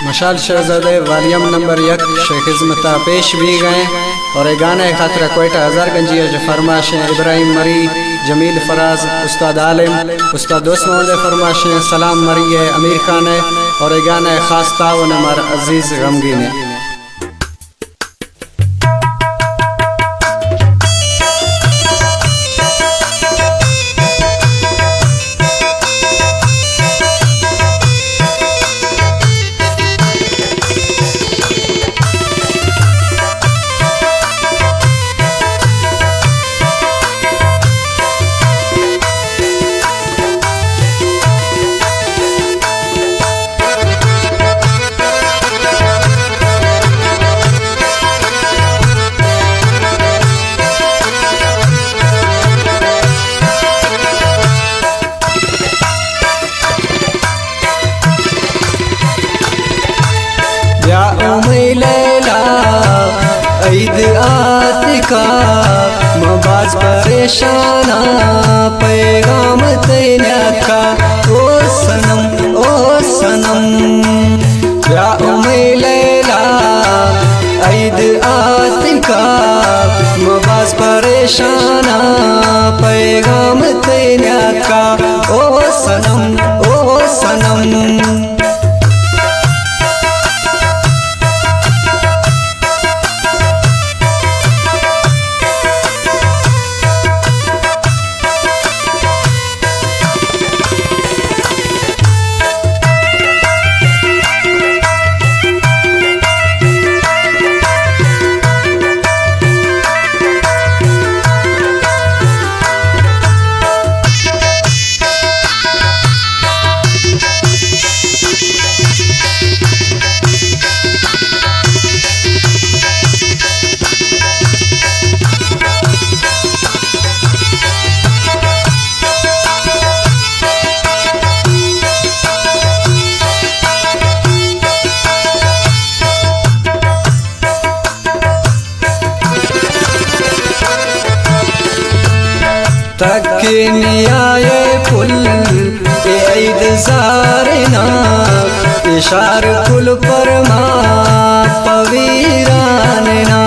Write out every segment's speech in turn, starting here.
मशाल शहजादे volume number 1 Sheikh इज़्मता पेश भी गए और एक गाने खातिर कोयटा हज़ारगंजी जो फरमाशें इब्राहिम मरी जमील फराज उस्ताद आलिम उस्ताद दोस्त मोहम्मद फरमाशें सलाम मरी अमीर खान और एक गाने खास तावन हमार अजीज़ गमगीन है। या उम्मे लैला ईद आतिका मबाज परेशाना पैगाम तेना का ओ सनम या उम्मे लैला ईद आतिका मबाज परेशाना पैगाम तेना का ओ सनम तकनियाए पुल ईद ज़ारना इशार पुल पर माँ पवीरानना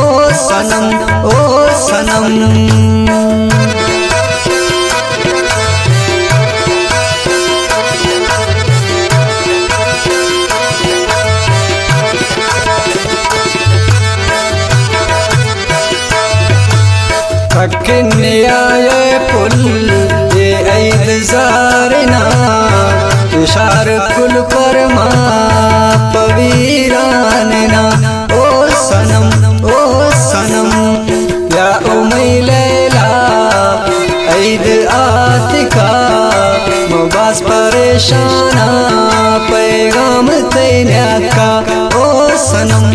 ओ सनम तकनियाए पुल ईद ज़ारना इशार पुल पर माँ पवीरानना ओ सनम या उम्मे लैला ईद आतिका मबाज परेशाना पैगाम तेना का ओ सनम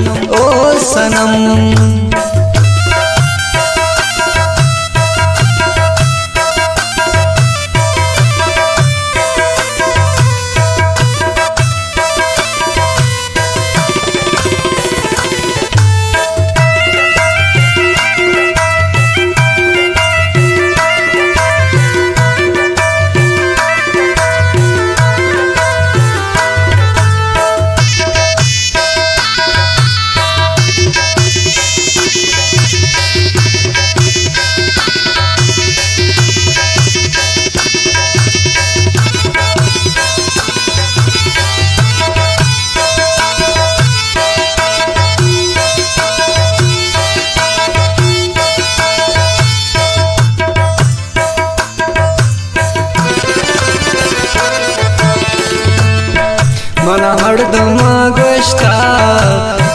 मना मर्दमा गोश्ता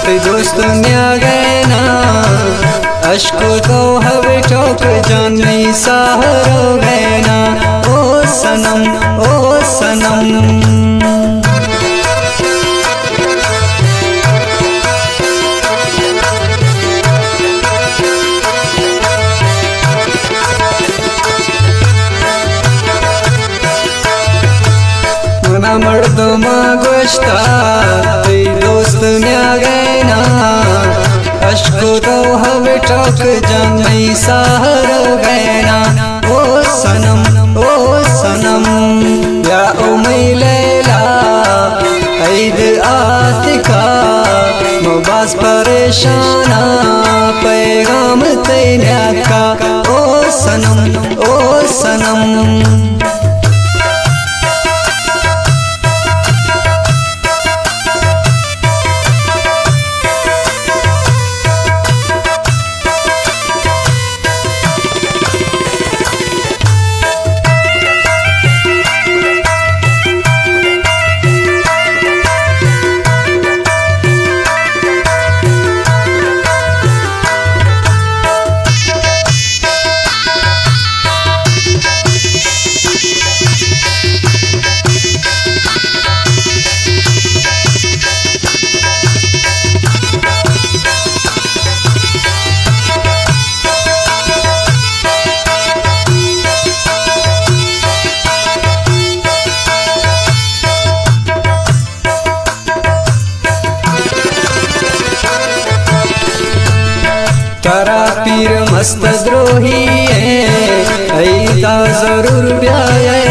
ते दोस्त न्या गैना अश्को तो हवे चौक जानी सहारो गैना ओ सनम मर्दमा गोश्ता ते दोस्त न्या गैना अश्को तो हवे चौक जानी सहारो गैना ओ सनम या उम्मे लैला ऐद आतिका मुबास परेशाना पैगाम तैन्या का ओ सनम ओ सनम। तारा पीर मस्त द्रोही ऐदा जरूर ब्याए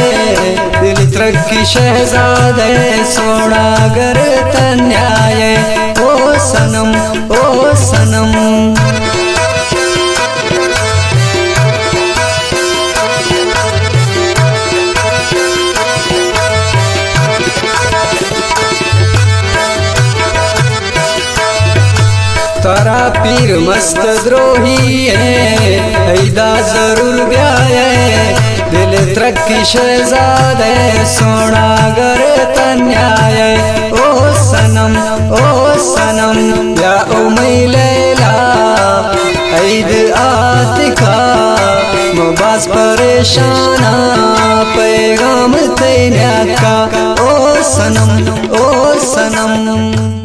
दिल तरक्की शहजादे सोना गर तन्याय ओ सनम ओ सनम। तारा पीर मस्त द्रोही ऐदा जरूर ब्याए दिल तरक्की शहजादे सोना गर तन्याय ओ सनम ओ सनम। या उमै लैला ऐद आतिका मुबास परेशाना पैगाम तैन्या का ओ सनम ओ सनम।